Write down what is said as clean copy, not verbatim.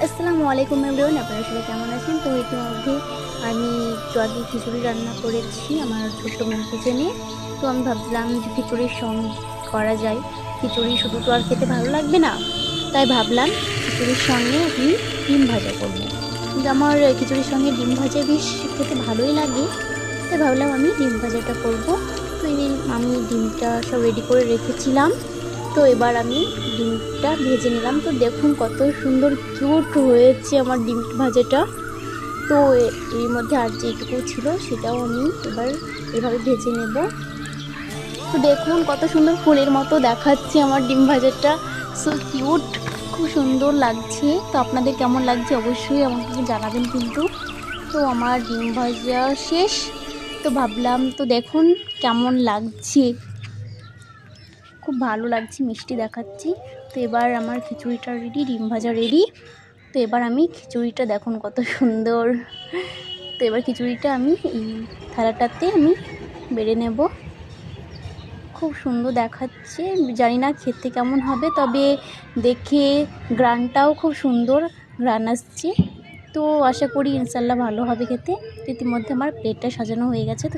আসসালামু আলাইকুম এভরিওয়ান, আপনারা সবাই কেমন আছেন? তো ইতিমধ্যে আমি একটু আগে খিচুড়ি রান্না করেছি আমার ছোট্ট বোনকে নিয়ে। তো আমি ভাবলাম যে খিচুড়ির সঙ্গে করা যায়, খিচুড়ি শুধু তো আর খেতে ভালো লাগবে না, তাই ভাবলাম খিচুড়ির সঙ্গে আমি ডিম ভাজা করব। কিন্তু আমার খিচুড়ির সঙ্গে ডিম ভাজা বেশ খেতে ভালোই লাগে, তাই ভাবলাম আমি ডিম ভাজাটা করব। তো আমি ডিমটা সব রেডি করে রেখেছিলাম। তো এবার আমি ডিমটা ভেজে নিলাম। তো দেখুন কত সুন্দর কিউট হয়েছে আমার ডিম ভাজাটা। তো এর মধ্যে আর যেটুকু ছিল সেটাও আমি এবার এভাবে ভেজে নেব। তো দেখুন কত সুন্দর ফুলের মতো দেখাচ্ছে আমার ডিম ভাজাটা, সো কিউট, খুব সুন্দর লাগছে। তো আপনাদের কেমন লাগছে অবশ্যই আমাকে জানাবেন কিন্তু। তো আমার ডিম ভাজা শেষ। তো ভাবলাম, তো দেখুন কেমন লাগছে, খুব ভালো লাগছে, মিষ্টি দেখাচ্ছি। তো এবার আমার খিচুড়িটা রেডি, ডিম ভাজা রেডি। তো এবার আমি খিচুড়িটা দেখুন কত সুন্দর। তো এবার খিচুড়িটা আমি এই থালাটাতে আমি বেড়ে নেব। খুব সুন্দর দেখাচ্ছে, জানি না খেতে কেমন হবে, তবে দেখে গ্রানটাও খুব সুন্দর গ্রান আসছে। তো আশা করি ইনশাল্লাহ ভালো হবে খেতে। তো ইতিমধ্যে আমার প্লেটটা সাজানো হয়ে গেছে। তো